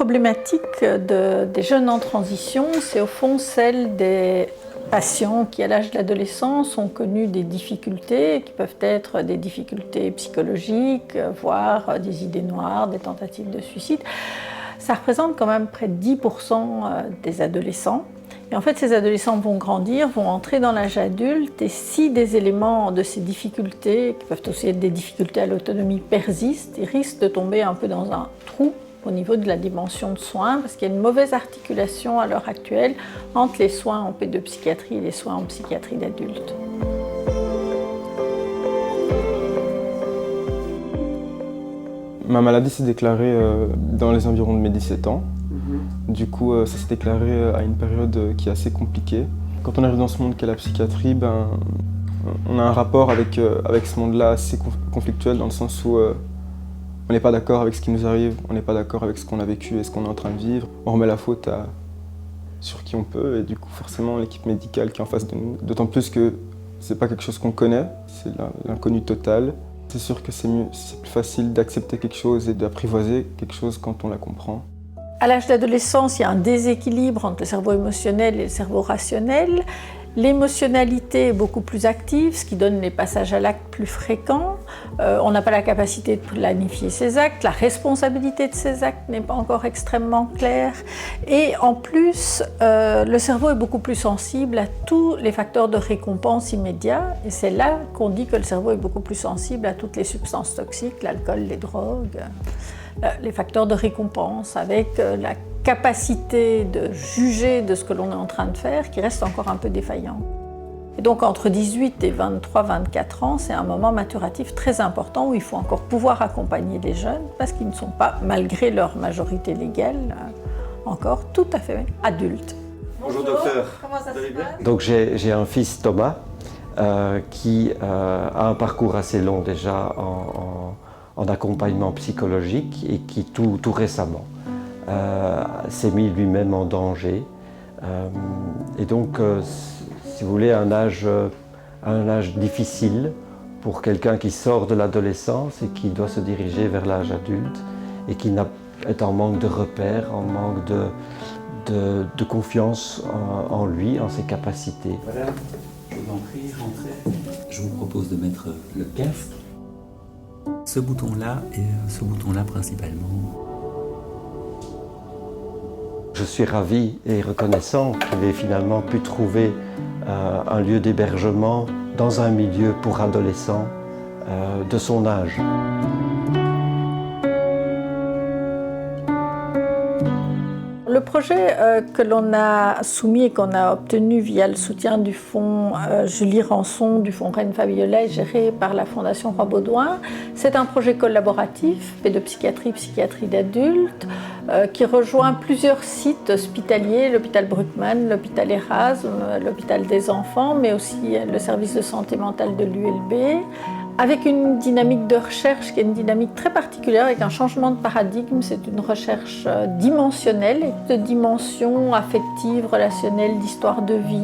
problématique des jeunes en transition, c'est au fond celle des patients qui, à l'âge de l'adolescence, ont connu des difficultés, qui peuvent être des difficultés psychologiques, voire des idées noires, des tentatives de suicide. Ça représente quand même près de 10% des adolescents. Et en fait, ces adolescents vont grandir, vont entrer dans l'âge adulte, et si des éléments de ces difficultés, qui peuvent aussi être des difficultés à l'autonomie, persistent, ils risquent de tomber un peu dans un trou au niveau de la dimension de soins, parce qu'il y a une mauvaise articulation à l'heure actuelle entre les soins en pédopsychiatrie et les soins en psychiatrie d'adultes. Ma maladie s'est déclarée dans les environs de mes 17 ans. Du coup, ça s'est déclaré à une période qui est assez compliquée. Quand on arrive dans ce monde qu'est la psychiatrie, on a un rapport avec ce monde-là assez conflictuel, dans le sens où on n'est pas d'accord avec ce qui nous arrive, on n'est pas d'accord avec ce qu'on a vécu et ce qu'on est en train de vivre. On remet la faute sur qui on peut, et du coup forcément l'équipe médicale qui est en face de nous. D'autant plus que c'est pas quelque chose qu'on connaît, c'est l'inconnu total. C'est sûr que c'est plus facile d'accepter quelque chose et d'apprivoiser quelque chose quand on la comprend. À l'âge d'adolescence, il y a un déséquilibre entre le cerveau émotionnel et le cerveau rationnel. L'émotionnalité est beaucoup plus active, ce qui donne les passages à l'acte plus fréquents. On n'a pas la capacité de planifier ses actes, la responsabilité de ses actes n'est pas encore extrêmement claire. Et en plus, le cerveau est beaucoup plus sensible à tous les facteurs de récompense immédiats. Et c'est là qu'on dit que le cerveau est beaucoup plus sensible à toutes les substances toxiques, l'alcool, les drogues, les facteurs de récompense, avec la capacité de juger de ce que l'on est en train de faire qui reste encore un peu défaillant. Et donc entre 18 et 23-24 ans, c'est un moment maturatif très important où il faut encore pouvoir accompagner les jeunes parce qu'ils ne sont pas, malgré leur majorité légale, encore tout à fait adultes. Bonjour docteur. Comment ça se passe ? Donc j'ai un fils Thomas qui a un parcours assez long déjà en accompagnement psychologique et qui tout récemment s'est mis lui-même en danger. Et donc, si vous voulez, un âge difficile pour quelqu'un qui sort de l'adolescence et qui doit se diriger vers l'âge adulte et qui est en manque de repères, en manque de confiance en lui, en ses capacités. Voilà, je vous en prie, rentrez. Je vous propose de mettre le casque. Ce bouton-là et ce bouton-là principalement. Je suis ravi et reconnaissant qu'il ait finalement pu trouver un lieu d'hébergement dans un milieu pour adolescents de son âge. Le projet que l'on a soumis et qu'on a obtenu via le soutien du fonds Julie Rançon, du fonds Reine Fabiola, géré par la Fondation Roi Baudouin, c'est un projet collaboratif, pédopsychiatrie, psychiatrie d'adultes, qui rejoint plusieurs sites hospitaliers, l'hôpital Bruckmann, l'hôpital Erasme, l'hôpital des enfants, mais aussi le service de santé mentale de l'ULB, avec une dynamique de recherche qui est une dynamique très particulière, avec un changement de paradigme. C'est une recherche dimensionnelle, de dimension affective, relationnelle, d'histoire de vie.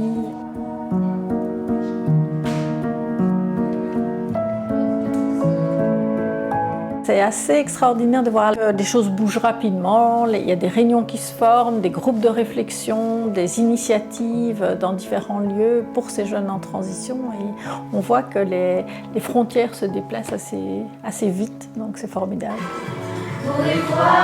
C'est assez extraordinaire de voir que les choses bougent rapidement, il y a des réunions qui se forment, des groupes de réflexion, des initiatives dans différents lieux pour ces jeunes en transition. Et on voit que les frontières se déplacent assez vite, donc c'est formidable. Pour les croire.